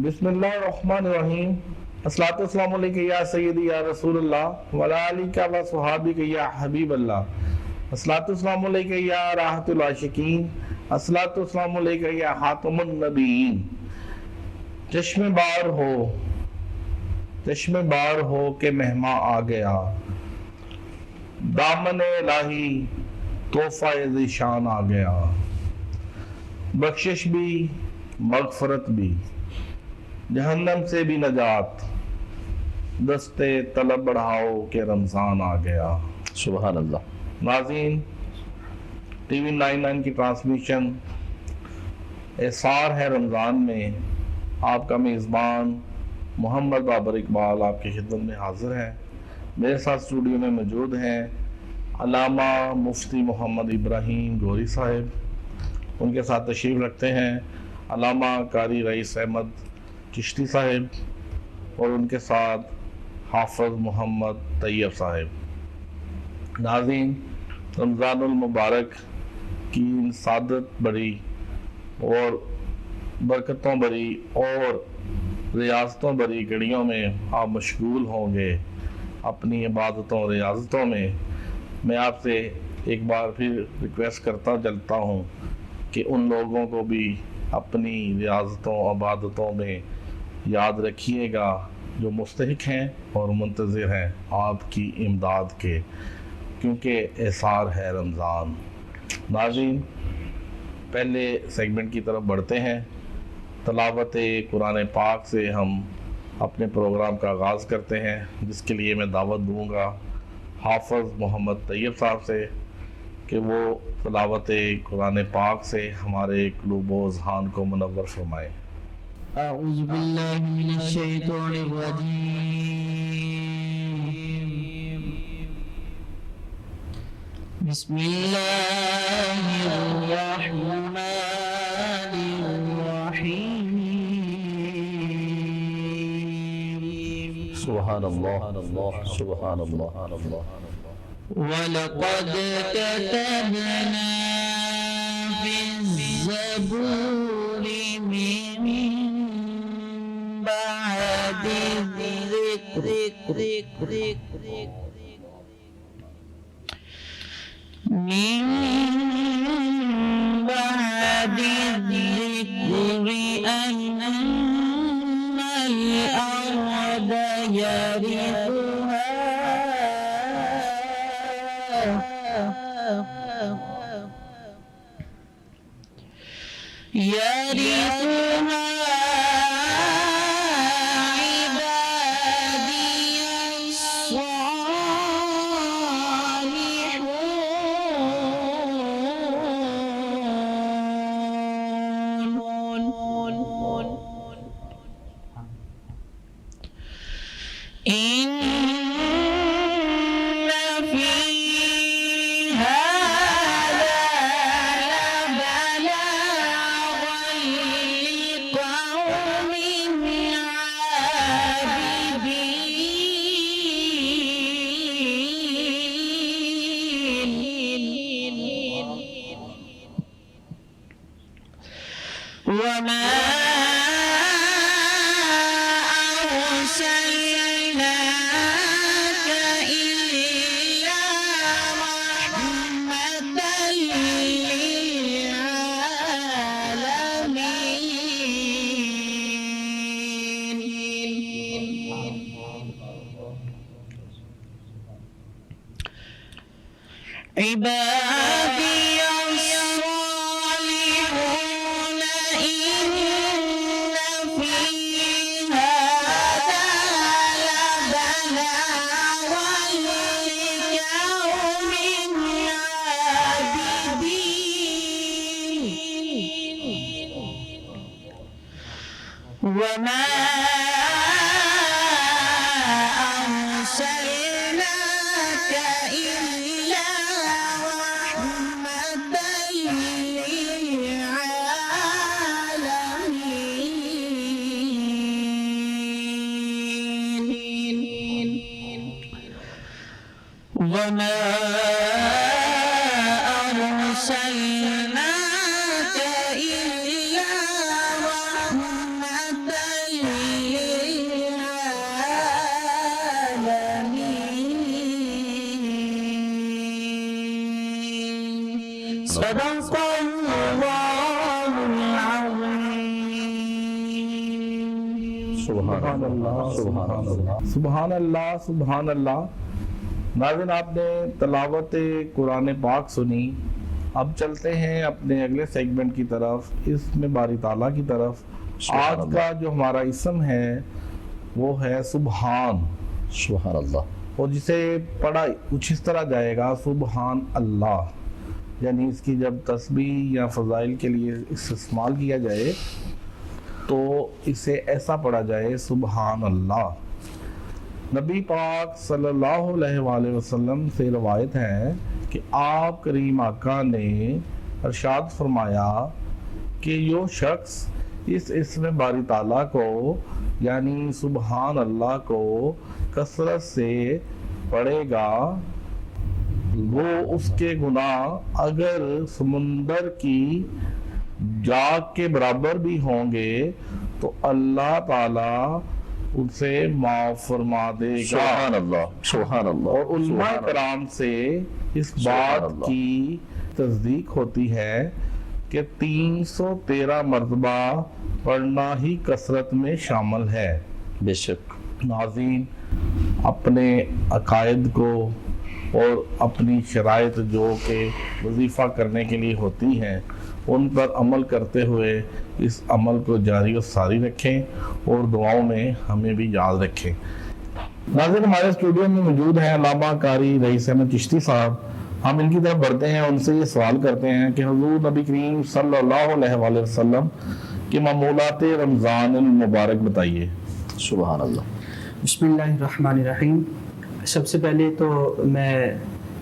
بسم اللہ الرحمن الرحیم. الصلاۃ والسلام علیک یا سیدی یا رسول اللہ وعلی آلک و صحابک یا حبیب اللہ. الصلاۃ والسلام علیک یا راحت العاشقین. الصلاۃ والسلام علیک یا خاتم النبیین. چشم بار ہو کہ مہماں آ گیا، دامن الہی تحفہ ذیشان آ گیا. بخشش بھی مغفرت بھی جہنم سے بھی نجات، دستے طلب بڑھاؤ کہ رمضان آ گیا. سبحان اللہ. ناظرین، ٹی وی 99 کی ٹرانسمیشن احسار ہے رمضان میں آپ کا میزبان محمد بابر اقبال آپ کی خدمت میں حاضر ہے. میرے ساتھ اسٹوڈیو میں موجود ہیں علامہ مفتی محمد ابراہیم گوری صاحب. ان کے ساتھ تشریف رکھتے ہیں علامہ قاری رئیس احمد چشتی صاحب اور ان کے ساتھ حافظ محمد طیب صاحب. ناظرین، رمضان المبارک کی ان سعادت بڑی اور برکتوں بری اور ریاضتوں بری گھڑیوں میں آپ مشغول ہوں گے اپنی عبادتوں ریاضتوں میں. میں آپ سے ایک بار پھر ریکویسٹ کرتا چلتا ہوں کہ ان لوگوں کو بھی اپنی ریاضتوں عبادتوں میں یاد رکھیے گا جو مستحق ہیں اور منتظر ہیں آپ کی امداد کے، کیونکہ احسار ہے رمضان. ناظرین، پہلے سیگمنٹ کی طرف بڑھتے ہیں. تلاوت قرآن پاک سے ہم اپنے پروگرام کا آغاز کرتے ہیں، جس کے لیے میں دعوت دوں گا حافظ محمد طیب صاحب سے کہ وہ تلاوت قرآن پاک سے ہمارے قلوب و اذہان کو منور فرمائے. اعوذ باللہ من الشیطان الرجیم. بسم اللہ الرحمن الرحیم. سبحان اللہ. سبحان اللہ. وَلَقَدْ كَتَبْنَا فِي الزَّبُورِ مِن بَعْدِ الذِّكْرِ أَنَّ الْأَرْضَ يرثها وما أرسلناك إلا رحمة للعالمين. عبادي الصالحون إن في هذا لبلاغا لقوم عابدين. وما أرسلناك إلا رحمة للعالمين. وما أرسلناك إلا رحمة صدق الله العظيم. سبحان اللہ سبحان اللہ سبحان اللہ سبحان اللہ. ناظرین، آپ نے تلاوت قرآن پاک سنی. اب چلتے ہیں اپنے اگلے سیگمنٹ کی طرف، اس میں باری تعالیٰ کی طرف. سبحان آج کا جو ہمارا اسم ہے وہ ہے سبحان، سبحان اللہ. اور جسے پڑھا کچھ اس طرح جائے گا سبحان اللہ، یعنی اس کی جب تسبیح یا فضائل کے لیے استعمال کیا جائے تو اسے ایسا پڑھا جائے سبحان اللہ. نبی پاک صلی اللہ علیہ وآلہ وسلم سے روایت ہے کہ آپ کریم آقا نے ارشاد فرمایا کہ جو شخص اس اسم باری تعالیٰ کو یعنی سبحان اللہ کو کثرت سے پڑھے گا، وہ اس کے گناہ اگر سمندر کی جاگ کے برابر بھی ہوں گے تو اللہ تعالیٰ ان سے معاف فرما دے گا. سبحان اللہ سبحان اللہ. اور علماء کرام سے اس بات کی تصدیق ہوتی ہے کہ 313 مرتبہ پڑھنا ہی کثرت میں شامل ہے. بے شک. ناظرین، اپنے عقائد کو اور اپنی شرائط جو کہ وظیفہ کرنے کے لیے ہوتی ہیں ان پر عمل کرتے ہوئے اس عمل کو جاری و ساری رکھیں اور دعاؤں میں ہمیں بھی یاد رکھیں. ناظرین، ہمارے اسٹوڈیو میں موجود ہیں علامہ قاری رئیس احمد چشتی صاحب. ہم ان کی طرف بڑھتے ہیں، ان سے یہ سوال کرتے ہیں کہ حضور نبی کریم صلی اللہ علیہ وآلہ وسلم کے معمولات رمضان المبارک بتائیے. سبحان اللہ. بسم اللہ الرحمن الرحیم. سب سے پہلے تو میں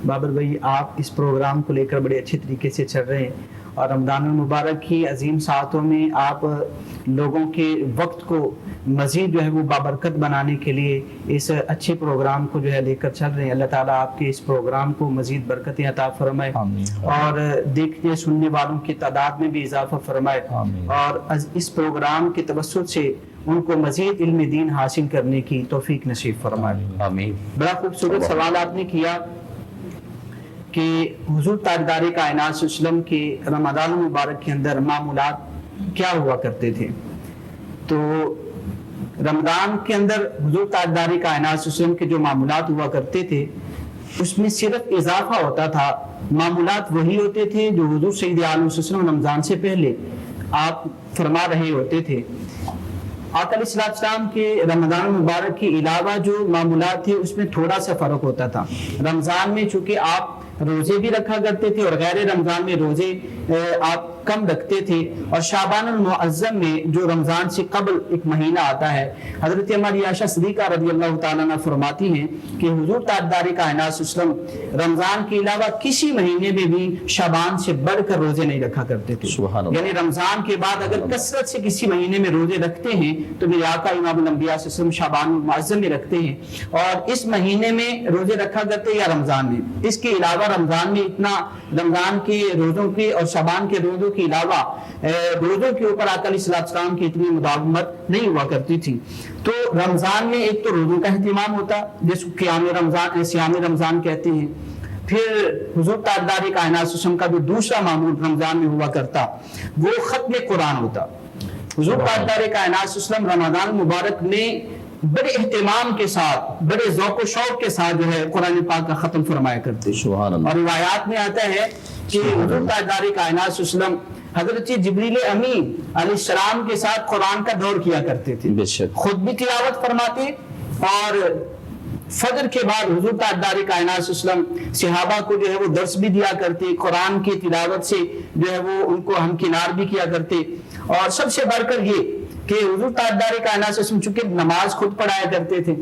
بابر بھائی، آپ اس پروگرام کو لے کر بڑے اچھے طریقے سے چل رہے ہیں اور رمضان المبارک کی عظیم ساعتوں میں آپ لوگوں کے وقت کو مزید جو ہے وہ بابرکت بنانے کے لیے اس اچھے پروگرام کو جو ہے لے کر چل رہے ہیں. اللہ تعالیٰ آپ کے اس پروگرام کو مزید برکتیں عطا فرمائے اور دیکھنے سننے والوں کی تعداد میں بھی اضافہ فرمائے اور اس پروگرام کے توسط سے ان کو مزید علم دین حاصل کرنے کی توفیق نصیب فرمائے. آمین. بڑا خوبصورت سوال آپ نے کیا کہ حضور تاجدار کائنات صلی اللہ علیہ وسلم کے رمضان المبارک کے اندر معمولات کیا ہوا کرتے تھے. تو رمضان کے اندر حضور تاجدار کائنات صلی اللہ علیہ وسلم کے جو معمولات ہوا کرتے تھے اس میں صرف اضافہ ہوتا تھا. معمولات وہی ہوتے تھے جو حضور سید عالم صلی اللہ علیہ وسلم رمضان سے پہلے آپ فرما رہے ہوتے تھے. آقا علیہ السلام کے رمضان المبارک کے علاوہ جو معمولات تھے اس میں تھوڑا سا فرق ہوتا تھا. رمضان میں چونکہ آپ روزے بھی رکھا کرتے تھے اور غیر رمضان میں روزے آپ کم رکھتے تھے. اور شعبان المعظم میں جو رمضان سے قبل ایک مہینہ آتا ہے، حضرت ہماری عائشہ صدیقہ رضی اللہ تعالیٰ عنہ فرماتی ہیں کہ حضور تاجدار کائنات صلی اللہ علیہ وسلم رمضان کے علاوہ کسی مہینے میں بھی شعبان سے بڑھ کر روزے نہیں رکھا کرتے تھے. یعنی رمضان کے بعد اگر کثرت سے کسی مہینے میں روزے رکھتے ہیں تو میرے آقا امام الانبیاء صلی اللہ علیہ وسلم شعبان المعظم میں رکھتے ہیں اور اس مہینے میں روزے رکھا کرتے یا رمضان میں. اس کے علاوہ رمضان میں اتنا رمضان کے روزوں کے اور شعبان کے روزوں کے علاوہ روزوں کے اوپر آقا علیہ السلام کی اتنی مداومت نہیں ہوا کرتی تھی. تو رمضان میں ایک تو روزوں کا اہتمام ہوتا جس کو سیام رمضان کہتے ہیں. پھر حضور تاجدار کائنات صلی اللہ علیہ وسلم کا جو دوسرا معمول رمضان میں ہوا کرتا وہ ختم قرآن ہوتا. حضور تاجدار کائنات صلی اللہ علیہ وسلم رمضان مبارک میں بڑے اہتمام کے ساتھ بڑے ذوق و شوق کے ساتھ جو ہے قرآن پاک کا ختم فرمایا کرتے. سبحان اللہ. اور روایات میں آتا ہے کہ حضور تاجدار کائنات صلی اللہ علیہ وسلم حضرت جبریل امین علیہ السلام کے ساتھ قرآن کا دور کیا کرتے تھے. بے شک. خود بھی تلاوت فرماتے اور فجر کے بعد حضور تاجدار کائنات صلی اللہ علیہ وسلم صحابہ کو جو ہے وہ درس بھی دیا کرتے. قرآن کی تلاوت سے جو ہے وہ ان کو ہمکنار بھی کیا کرتے. اور سب سے بڑھ کر یہ کہ حضور تاجدار کائنات صلی اللہ علیہ وسلم چونکہ نماز خود پڑھایا کرتے تھے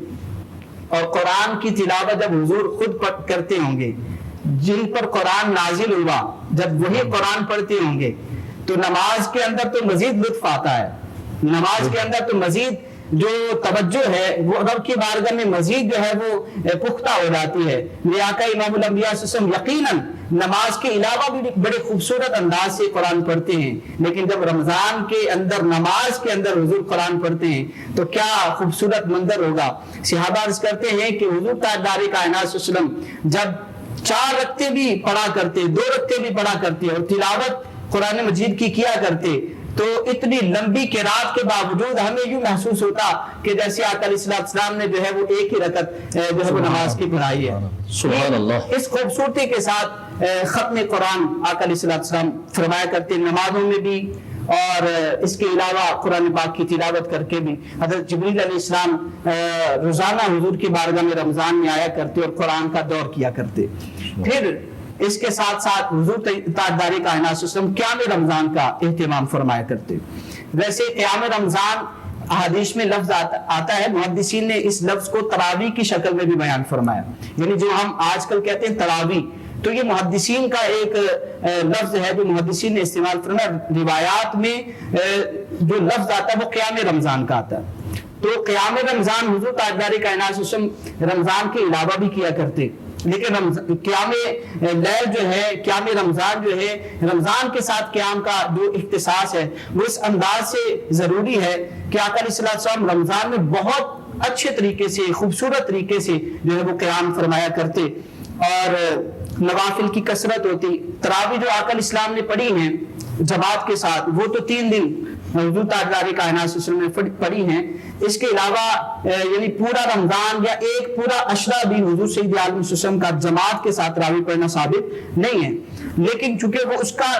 اور قرآن کی تلاوت جب حضور خود کرتے ہوں گے، جن پر قرآن نازل ہوا جب وہی قرآن پڑھتے ہوں گے تو نماز کے اندر تو مزید لطف آتا ہے. نماز کے اندر تو مزید جو توجہ ہے وہ رب کی بارگاہ میں مزید جو ہے وہ پختہ ہو جاتی ہے. میرے آقا امام الانبیاء صلی اللہ علیہ وسلم یقیناً نماز کے علاوہ بھی بڑے خوبصورت انداز سے قرآن پڑھتے ہیں، لیکن جب رمضان کے اندر نماز کے اندر حضور قرآن پڑھتے ہیں تو کیا خوبصورت منظر ہوگا. صحابہ عرض کرتے ہیں کہ حضور تاجدار کائنات صلی اللہ علیہ وسلم جب 4 رکعتیں بھی پڑھا کرتے, 2 رکعتیں بھی پڑھا کرتے اور تلاوت قرآن مجید کی کیا کرتے, تو اتنی لمبی قرات کے باوجود ہمیں یوں محسوس ہوتا کہ جیسے آقا علیہ السلام نے جو ہے وہ ایک ہی رکعت جو ہے وہ نماز کی پڑھائی ہے. سبحان اللہ. اس خوبصورتی کے ساتھ ختم قرآن آقا علیہ السلام فرمایا کرتے نمازوں میں بھی, اور اس کے علاوہ قرآن پاک کی تلاوت کر کے بھی. حضرت جبریل علیہ السلام روزانہ حضور کی بارگاہ میں رمضان میں آیا کرتے اور قرآن کا دور کیا کرتے. پھر اس کے ساتھ ساتھ حضور تاجدار کائنات صلی اللہ علیہ وسلم قیام رمضان کا اہتمام فرمایا کرتے. ویسے قیام رمضان احادیث میں لفظ آتا ہے, محدثین نے اس لفظ کو تراویح کی شکل میں بھی بیان فرمایا. یعنی جو ہم آج کل کہتے ہیں تراویح, تو یہ محدثین کا ایک لفظ ہے جو محدثین نے استعمال فرمایا. روایات میں جو لفظ آتا ہے وہ قیام رمضان کا آتا ہے. تو قیام رمضان حضور تاجدار کائنات صلی اللہ علیہ وسلم رمضان کے علاوہ بھی کیا کرتے, لیکن قیام لیل جو ہے, قیام رمضان جو ہے, رمضان کے ساتھ قیام کا جو اختصاص ہے وہ اس انداز سے ضروری ہے کہ آقا علیہ السلام رمضان میں بہت اچھے طریقے سے, خوبصورت طریقے سے جو ہے وہ قیام فرمایا کرتے, اور نوافل کی کثرت ہوتی. تراویح جو آقا علیہ السلام نے پڑھی ہیں جماعت کے ساتھ, وہ تو 3 دن حضور تاجدار کائنات صلی اللہ علیہ وسلم نے پڑھی ہیں. اس کے علاوہ یعنی پورا رمضان یا ایک پورا عشرہ بھی حضور سید عالم صلی اللہ علیہ وسلم کا جماعت کے ساتھ تراویح پڑھنا ثابت نہیں ہے. لیکن چونکہ وہ اس کا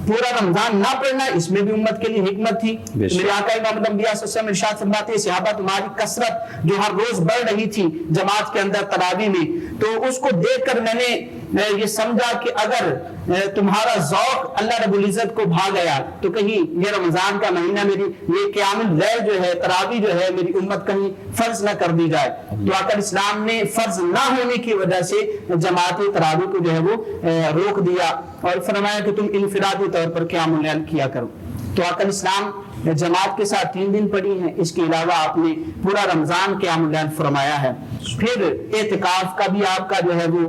پورا رمضان نہ پڑھنا, اس میں بھی امت کے لیے حکمت تھی. میرے آقا امام الانبیاء صلی اللہ علیہ وسلم ارشاد فرماتے ہیں صحابہ تمہاری کثرت جو ہر روز بڑھ رہی تھی جماعت کے اندر تراویح میں, تو اس کو دیکھ کر میں نے یہ سمجھا کہ اگر تمہارا ذوق اللہ رب العزت کو بھا گیا تو کہیں یہ رمضان کا مہینہ میری یہ قیام اللیل جو ہے, تراویح جو ہے, میری امت کہیں فرض نہ کر دی جائے. تو آقا اسلام نے فرض نہ ہونے کی وجہ سے جماعت تراویح کو جو ہے وہ روک دیا اور فرمایا کہ تم انفرادی طور پر قیام اللیل کیا کرو. تو آقا اسلام جماعت کے ساتھ 3 دن پڑھی ہیں. اس کے علاوہ آپ نے پورا رمضان قیام اللیل فرمایا ہے. پھر اعتکاف کا بھی آپ کا جو ہے وہ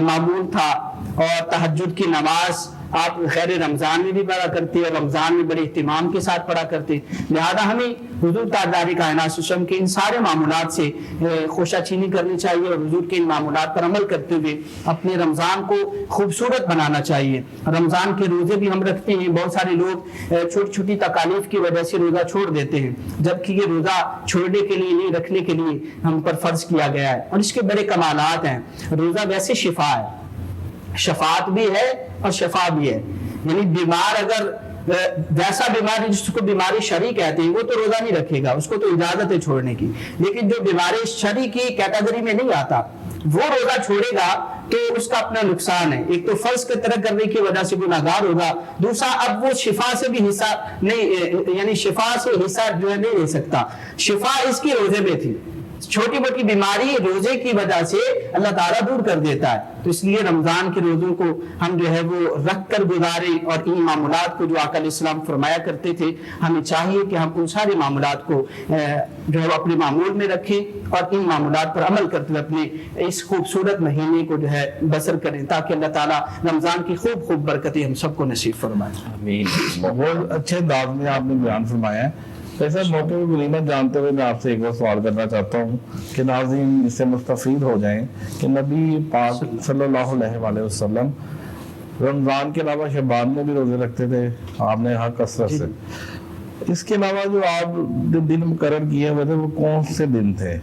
معمول تھا, اور تہجد کی نماز آپ خیر رمضان میں بھی پڑھا کرتے اور رمضان میں بڑے اہتمام کے ساتھ پڑھا کرتے. لہذا ہمیں حضور تاجدار کائنات صلی اللہ علیہ وسلم کے ان سارے معمولات سے خوشہ چینی کرنی چاہیے, اور حضور کے ان معمولات پر عمل کرتے ہوئے اپنے رمضان کو خوبصورت بنانا چاہیے. رمضان کے روزے بھی ہم رکھتے ہیں. بہت سارے لوگ چھوٹی چھوٹی تکالیف کی وجہ سے روزہ چھوڑ دیتے ہیں, جبکہ یہ روزہ چھوڑنے کے لیے نہیں, رکھنے کے لیے ہم پر فرض کیا گیا ہے, اور اس کے بڑے کمالات ہیں. روزہ ویسے شفا ہے, شفاعت بھی ہے اور شفا بھی ہے. یعنی بیمار اگر ویسا بیمار جس کو بیماری شرعی کہتے ہیں وہ تو روزہ نہیں رکھے گا, اس کو تو اجازت ہے چھوڑنے کی. لیکن جو بیماری شرعی کی کیٹیگری میں نہیں آتا وہ روزہ چھوڑے گا تو اس کا اپنا نقصان ہے. ایک تو فرض کے ترک کرنے کی وجہ سے گناہگار ہوگا, دوسرا اب وہ شفا سے بھی حصہ نہیں, یعنی شفا سے حصہ جو ہے نہیں لے سکتا. شفا اس کی روزے میں تھی, چھوٹی موٹی بیماری روزے کی وجہ سے اللہ تعالیٰ دور کر دیتا ہے. تو اس لیے رمضان کے روزوں کو ہم جو ہے وہ رکھ کر گزاریں, اور ان معمولات کو جو آقا علیہ السلام فرمایا کرتے تھے ہمیں چاہیے کہ ہم ان سارے معمولات کو جو ہے اپنے معمول میں رکھیں اور ان معمولات پر عمل کرتے ہوئے اپنے اس خوبصورت مہینے کو جو ہے بسر کریں, تاکہ اللہ تعالیٰ رمضان کی خوب خوب برکتیں ہم سب کو نصیب فرمائے. آمین. بہت اچھے انداز میں آپ نے بیان فرمایا ہے. ویسے موقع کی غنیمت جانتے ہوئے میں آپ سے ایک بار سوال کرنا چاہتا ہوں کہ ناظرین اس سے مستفید ہو جائیں کہ نبی پاک صلی اللہ علیہ وآلہ وسلم رمضان کے علاوہ شعبان میں بھی روزے رکھتے تھے, آپ نے یہاں کثرت سے. اس کے علاوہ جو آپ دن مقرر کیے ہوئے تھے وہ کون سے دن تھے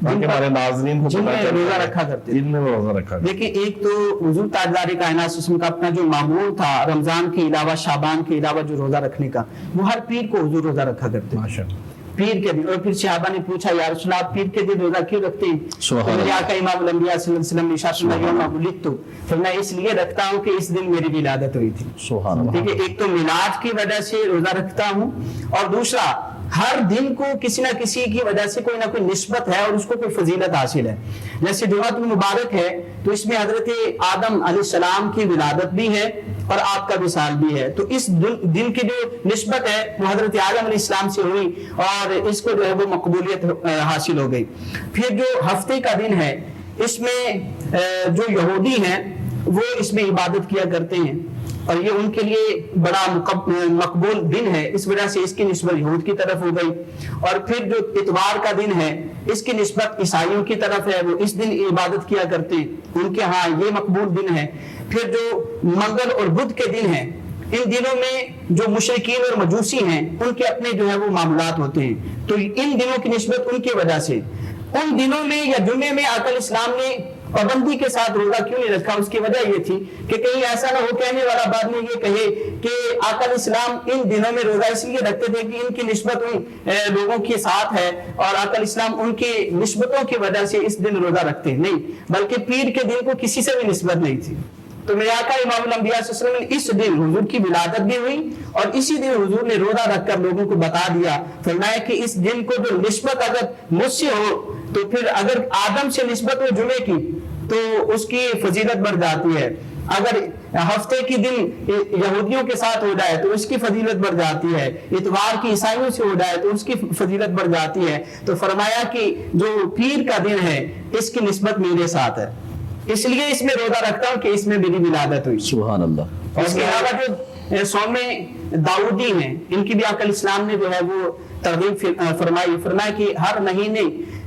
تاکہ ہمارے ناظرین کو جن میں پتہ چلے روزہ رکھا کرتے جن میں وہ روزہ رکھا کرتے. دیکھیں, ایک تو حضور تاجدار کائنات صلی اللہ علیہ وسلم کا اپنا جو معمول تھا رمضان کے علاوہ شعبان کے علاوہ جو روزہ رکھنے کا, وہ ہر پیر کو حضور روزہ رکھا کرتے ہیں, ماشاءاللہ. پیر کے دن. اور پھر صحابہ نے پوچھا یا رسول اللہ آپ پیر کے دن روزہ کیوں رکھتے ہیں؟ تو میرے آقا امام الانبیاء صلی اللہ علیہ وسلم نے ارشاد فرمایا یوم ولدت, پھر میں اس لیے رکھتا ہوں کہ اس دن میری ولادت ہوئی تھی. سبحان اللہ. ٹھیک ہے, ایک تو میلاد کی وجہ سے روزہ رکھتا ہوں, اور دوسرا ہر دن کو کسی نہ کسی کی وجہ سے کوئی نہ کوئی نسبت ہے اور اس کو کوئی فضیلت حاصل ہے. جیسے جمعۃ المبارک ہے تو اس میں حضرت آدم علیہ السلام کی ولادت بھی ہے اور آپ کا وصال بھی ہے, تو اس دن کی جو نسبت ہے وہ حضرت آدم علیہ السلام سے ہوئی اور اس کو جو ہے وہ مقبولیت حاصل ہو گئی. پھر جو ہفتے کا دن ہے اس میں جو یہودی ہیں وہ اس میں عبادت کیا کرتے ہیں, اور یہ ان کے لیے بڑا مقبول دن ہے، اس وجہ سے اس کی نسبت یہود کی طرف ہو گئی۔ اور پھر جو اتوار کا دن ہے اس کی نسبت عیسائیوں کی طرف ہے، وہ اس دن عبادت کیا کرتے، ان کے ہاں یہ مقبول دن ہے۔ پھر جو منگل اور بدھ کے دن ہیں، ان دنوں میں جو مشرکین اور مجوسی ہیں ان کے اپنے جو ہے وہ معاملات ہوتے ہیں، تو ان دنوں کی نسبت ان کی وجہ سے ان دنوں میں یا جمعے میں آقا اسلام نے پابندی کے ساتھ روزہ کیوں نہیں رکھا؟ اس کی وجہ یہ تھی کہ کہیں ایسا نہ ہو کہنے والا بعد میں یہ کہے کہ آقا اسلام ان دنوں میں روزہ اس لیے رکھتے تھے کہ ان کی نسبت ان لوگوں کے ساتھ ہے اور آقا اسلام ان کی نسبتوں کی وجہ سے اس دن روزہ رکھتے ہیں، نہیں، بلکہ پیر کے دن کو کسی سے بھی نسبت نہیں تھی۔ تو میرے آقا امام الانبیاء صلی اللہ علیہ وسلم نے اس دن حضور کی ولادت بھی ہوئی اور اسی دن حضور نے روزہ رکھ کر لوگوں کو بتا دیا، فرمایا کہ اس دن کو جو نسبت اگر مجھ سے ہو تو پھر اگر آدم سے نسبت ہو جمعے کی تو اس کی فضیلت بڑھ جاتی ہے، اگر ہفتے کی دن یہودیوں کے ساتھ ہو جائے تو اس کی فضیلت بڑھ جاتی ہے، اتوار کی عیسائیوں سے ہو جائے تو اس کی فضیلت بڑھ جاتی ہے۔ تو فرمایا کہ جو پیر کا دن ہے اس کی نسبت میرے ساتھ ہے، اس لیے اس میں روزہ رکھتا ہوں کہ اس میں میری ولادت ہوئی۔ سبحان اللہ۔ اس کے علاوہ جو صوم داؤدی ہیں ان کی بھی آقا اسلام نے جو ہے وہ ترغیب فرمایا کہ ہر مہینے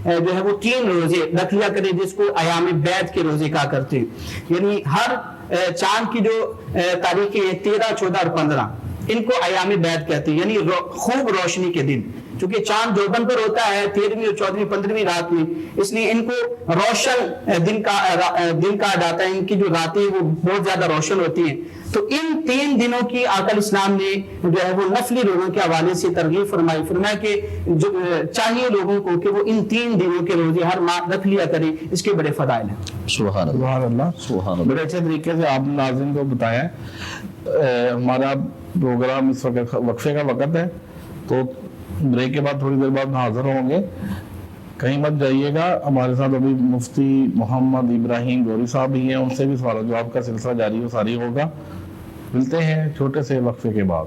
جو ہے وہ 3 روزے رکھ لیا کریں جس کو ایام بیعت کے روزے کہا کرتے ہیں، یعنی ہر چاند کی جو تاریخیں ہیں 13، 14 اور 15 ان کو ایام بیعت کہتے ہیں، یعنی خوب روشنی کے دن، چونکہ چاند جوبن پر ہوتا ہے 13ویں اور 14ویں 15ویں رات میں، اس لیے ان کو روشن دن کہا جاتا ہے، ان کی جو راتیں وہ بہت زیادہ روشن ہوتی ہیں۔ تو ان 3 دنوں کی آقا اسلام نے جو ہے وہ نفلی روزوں کے حوالے سے ترغیب فرمایا کہ چاہیے لوگوں کو کہ وہ ان 3 دنوں کے روزے ہر ماہ رکھ لیا کریں، اس کے بڑے فضائل ہیں۔ سبحان اللہ، سبحان اللہ، سبحان اللہ۔ بڑے اچھے طریقے سے آپ نے ناظرین کو بتایا ہے۔ ہمارا پروگرام اس وقت وقفے کا وقت ہے، تو بریک کے بعد تھوڑی دیر بعد حاضر ہوں گے، کہیں مت جائیے گا۔ ہمارے ساتھ ابھی مفتی محمد ابراہیم گوری صاحب بھی ہیں، ان سے بھی سوال و جواب کا سلسلہ جاری و ساری ہوگا۔ ملتے ہیں چھوٹے سے وقفے کے بعد۔